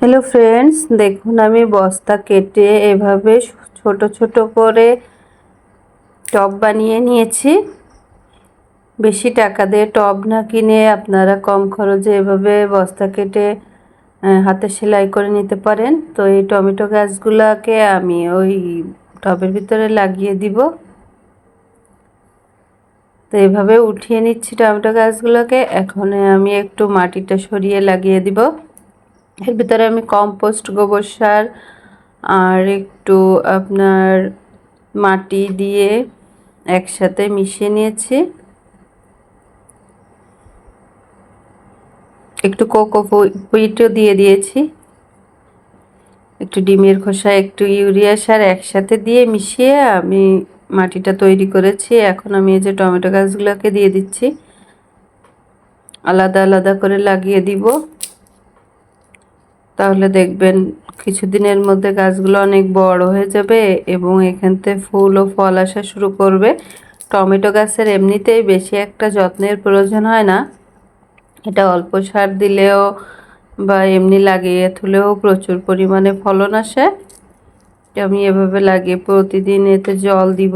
Hello friends, দেখুন আমি বস্তা কেটে এভাবে ছোট ছোট করে টব বানিয়ে নিয়েছি। বেশি টাকা দিয়ে টব না কিনে আপনারা কম খরচে এভাবে বস্তা কেটে হাতে সেলাই করে নিতে পারেন। তো এই টমেটো গাছগুলোকে আমি ওই টবের ভিতরে লাগিয়ে দিব। তো এভাবে উঠিয়ে নিচ্ছি টমেটো গাছগুলোকে। এখন আমি একটু মাটিটা সরিয়ে লাগিয়ে দিব। এর ভিতরে আমি কম্পোস্ট, গোবর সার আর একটু আপনার মাটি দিয়ে একসাথে মিশিয়ে নিয়েছি। একটু কোকোপিটও দিয়ে দিয়েছি, একটু ডিমের খোসা, একটু ইউরিয়া সার একসাথে দিয়ে মিশিয়ে আমি মাটিটা তৈরি করেছি। এখন আমি এই যে টমেটো গাছগুলোকে দিয়ে দিচ্ছি, আলাদা আলাদা করে লাগিয়ে দিব। তাহলে দেখবেন কিছুদিনের মধ্যে গাছগুলো অনেক বড় হয়ে যাবে এবং এখান থেকে ফুল ও ফল আসা শুরু করবে। টমেটো গাছের এমনিতেই বেশি একটা যত্নের প্রয়োজন হয় না। এটা অল্প সার দিলেও বা এমনি লাগিয়ে তুলেও প্রচুর পরিমাণে ফলন আসে। আমি এভাবে লাগিয়ে প্রতিদিন এতে জল দিব।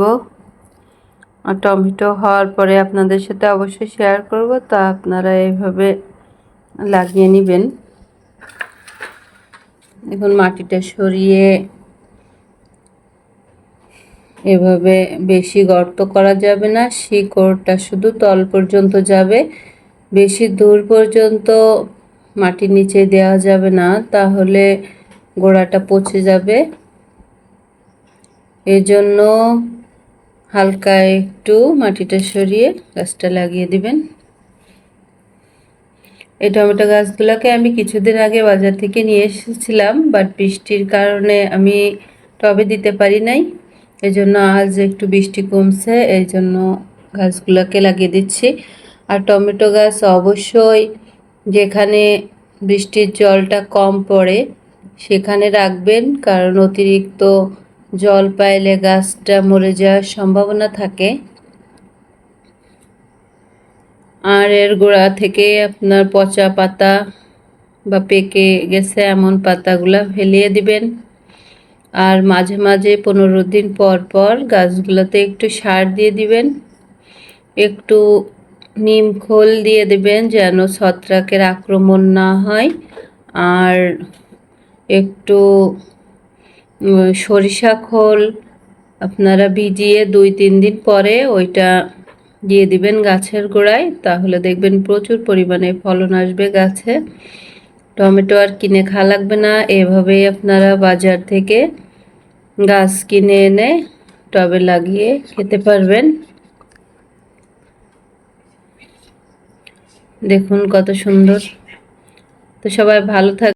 আর টমেটো হওয়ার পরে আপনাদের সাথে অবশ্যই শেয়ার করব, তা আপনারা এইভাবে লাগিয়ে নেবেন। এখন মাটিটা সরিয়ে এভাবে বেশি গর্ত করা যাবে না, শিকড়টা শুধু তল পর্যন্ত যাবে, বেশি দূর পর্যন্ত মাটির নিচে দেওয়া যাবে না, তাহলে গোড়াটা পচে যাবে। এজন্য হালকা একটু মাটিটা সরিয়ে গাছটা লাগিয়ে দিবেন। এই টমেটো গাছগুলোকে আমি কিছুদিন আগে বাজার থেকে নিয়ে এসেছিলাম, বাট বৃষ্টির কারণে আমি টবে দিতে পারি নাই। এই জন্য আজ একটু বৃষ্টি কমছে, এই জন্য গাছগুলোকে লাগিয়ে দিচ্ছি। আর টমেটো গাছ অবশ্যই যেখানে বৃষ্টির জলটা কম পড়ে সেখানে রাখবেন, কারণ অতিরিক্ত জল পাইলে গাছটা মরে যাওয়ার সম্ভাবনা থাকে। আর এর গোড়া থেকে আপনার পচা পাতা বা পেকে গেছে এমন পাতাগুলা ফেলিয়ে দিবেন। আর মাঝে মাঝে 15 দিন পর পর গাছগুলোতে একটু সার দিয়ে দিবেন, একটু নিম খোল দিয়ে দেবেন যেন ছত্রাকের আক্রমণ না হয়। আর একটু সরিষা খোল আপনারা ভিজিয়ে 2-3 দিন পরে ওইটা দিয়ে দিবেন গাছের গোড়ায়, তাহলে দেখবেন প্রচুর পরিমাণে ফলন আসবে গাছে। টমেটো আর কিনে খাওয়া লাগবে না, এভাবেই আপনারা বাজার থেকে গাছ কিনে এনে টবে লাগিয়ে খেতে পারবেন। দেখুন কত সুন্দর। তো সবাই ভালো থাকবেন।